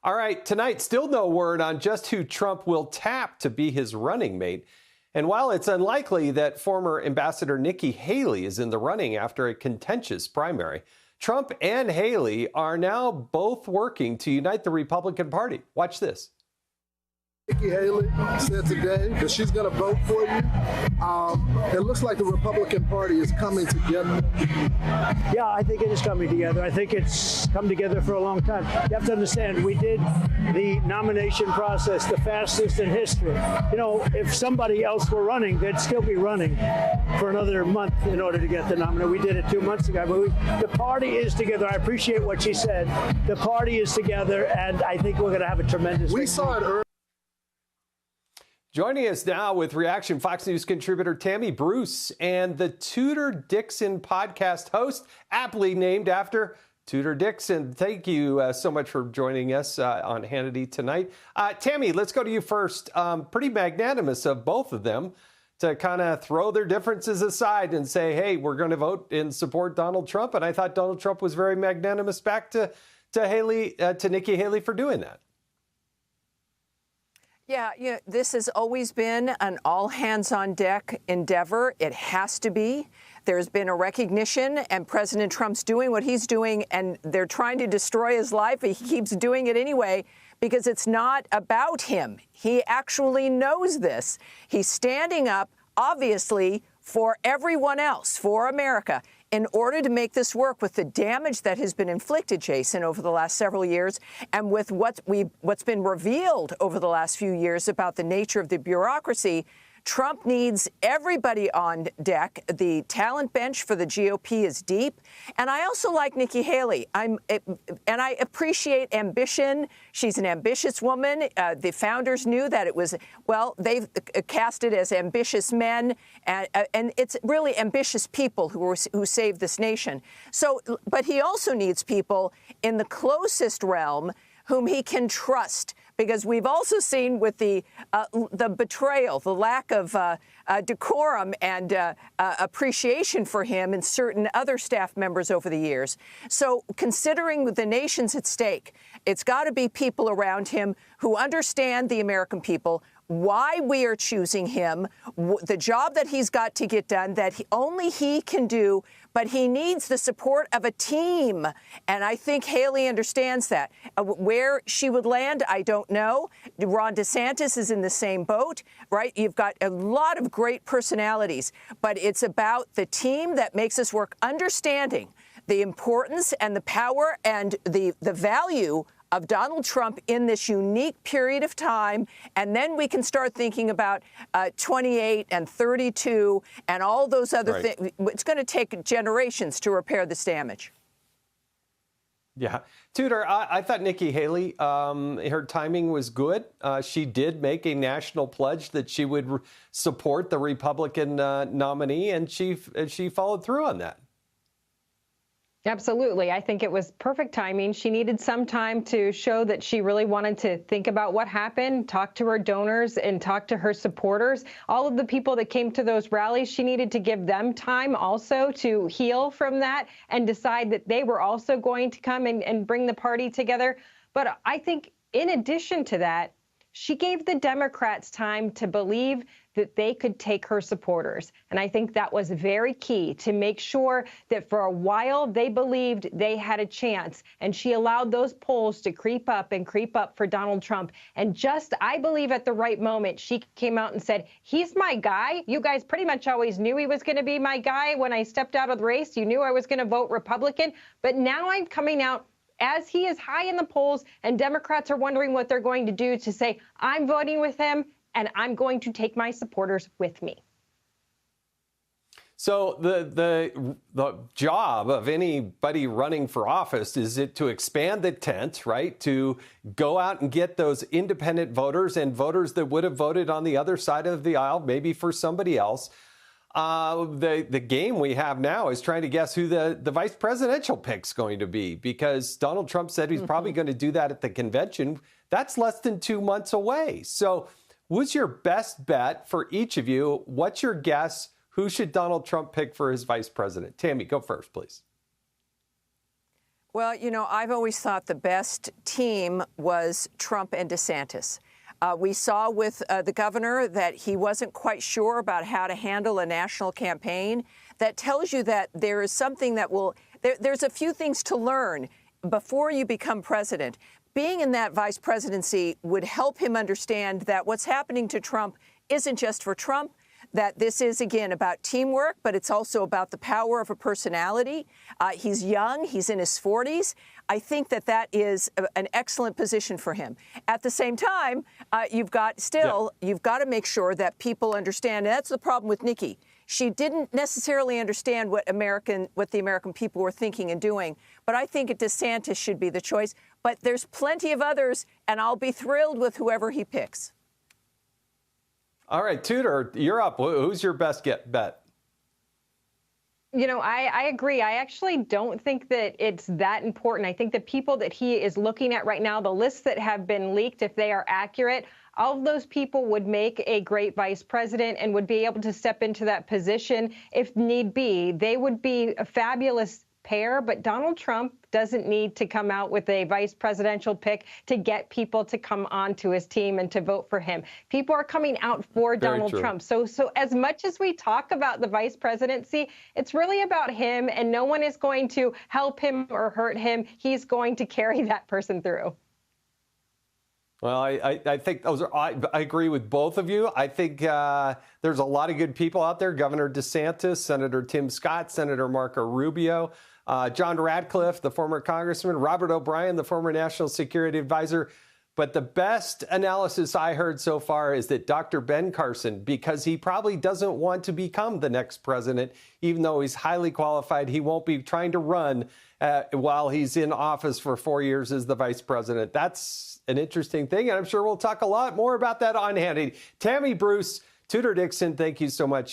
All right, tonight, still no word on just who Trump will tap to be his running mate. And while it's unlikely that former Ambassador Nikki Haley is in the running after a contentious primary, Trump and Haley are now both working to unite the Republican Party. Watch this. Nikki Haley said today that she's going to vote for you. It looks like the Republican Party is coming together. Yeah, I think it is coming together. I think it's come together for a long time. You have to understand, we did the nomination process the fastest in history. You know, if somebody else were running, they'd still be running for another month in order to get the nomination. We did it 2 months ago. But the party is together. I appreciate what she said. The party is together, and I think we're going to have a tremendous We saw it earlier. Joining us now with reaction, Fox News contributor Tammy Bruce and the Tudor Dixon podcast host, aptly named after Tudor Dixon. Thank you so much for joining us on Hannity tonight. Tammy, let's go to you first. Pretty magnanimous of both of them to kind of throw their differences aside and say, hey, we're going to vote and support Donald Trump. And I thought Donald Trump was very magnanimous back to Nikki Haley for doing that. Yeah, this has always been an all-hands-on-deck endeavor. It has to be. There's been a recognition, and President Trump's doing what he's doing, and they're trying to destroy his life. He keeps doing it anyway because it's not about him. He actually knows this. He's standing up, obviously, for everyone else, for America, in order to make this work with the damage that has been inflicted, Jason, over the last several years, and with what's been revealed over the last few years about the nature of the bureaucracy. Trump needs everybody on deck. The talent bench for the GOP is deep. And I also like Nikki Haley. And I appreciate ambition. She's an ambitious woman. The founders knew that it was, well, they've cast it as ambitious men. And it's really ambitious people who saved this nation. So, but he also needs people in the closest realm whom he can trust, because we've also seen with the betrayal, the lack of decorum and appreciation for him and certain other staff members over the years. So considering the nation's at stake, it's got to be people around him who understand the American people, why we are choosing him, the job that he's got to get done, that only he can do, but he needs the support of a team. And I think Haley understands that. Where she would land, I don't know. Ron DeSantis is in the same boat, right? You've got a lot of great personalities, but it's about the team that makes us work, understanding the importance and the power and the value of Donald Trump in this unique period of time, and then we can start thinking about 28 and 32 and all those other things. It's going to take generations to repair this damage. Yeah. Tudor, I thought Nikki Haley, her timing was good. She did make a national pledge that she would support the Republican nominee, and she followed through on that. Absolutely. I think it was perfect timing. She needed some time to show that she really wanted to think about what happened, talk to her donors and talk to her supporters. All of the people that came to those rallies, she needed to give them time also to heal from that and decide that they were also going to come and bring the party together. But I think in addition to that, she gave the Democrats time to believe that they could take her supporters. And I think that was very key to make sure that for a while they believed they had a chance. And she allowed those polls to creep up for Donald Trump. And just, I believe at the right moment, she came out and said, he's my guy. You guys pretty much always knew he was going to be my guy when I stepped out of the race. You knew I was going to vote Republican. But now I'm coming out as he is high in the polls and Democrats are wondering what they're going to do to say, I'm voting with him and I'm going to take my supporters with me. So the job of anybody running for office is it to expand the tent, right? To go out and get those independent voters and voters that would have voted on the other side of the aisle, maybe for somebody else. The game we have now is trying to guess who the vice presidential pick's going to be, because Donald Trump said he's probably going to do that at the convention. That's less than 2 months away. So what's your best bet for each of you? What's your guess? Who should Donald Trump pick for his vice president? Tammy, go first, please. Well, you know, I've always thought the best team was Trump and DeSantis. We saw with the governor that he wasn't quite sure about how to handle a national campaign. That tells you that there is something that there's a few things to learn before you become president. Being in that vice presidency would help him understand that what's happening to Trump isn't just for Trump, that this is, again, about teamwork, but it's also about the power of a personality. He's young. He's in his 40s. I think that is an excellent position for him. At the same time, you've got to make sure that people understand. And that's the problem with Nikki. She didn't necessarily understand what the American people were thinking and doing. But I think DeSantis should be the choice. But there's plenty of others, and I'll be thrilled with whoever he picks. All right, Tudor, you're up. Who's your best bet? You know, I agree. I actually don't think that it's that important. I think the people that he is looking at right now, the lists that have been leaked, if they are accurate, all of those people would make a great vice president and would be able to step into that position if need be. They would be a fabulous pair, but Donald Trump doesn't need to come out with a vice presidential pick to get people to come onto his team and to vote for him. People are coming out for Donald Trump. So as much as we talk about the vice presidency, it's really about him, and no one is going to help him or hurt him. He's going to carry that person through. Well, I think I agree with both of you. I think there's a lot of good people out there. Governor DeSantis, Senator Tim Scott, Senator Marco Rubio, John Radcliffe, the former congressman, Robert O'Brien, the former national security advisor. But the best analysis I heard so far is that Dr. Ben Carson, because he probably doesn't want to become the next president, even though he's highly qualified, he won't be trying to run while he's in office for 4 years as the vice president. That's an interesting thing, and I'm sure we'll talk a lot more about that on Hannity. Tammy Bruce, Tudor Dixon, thank you so much.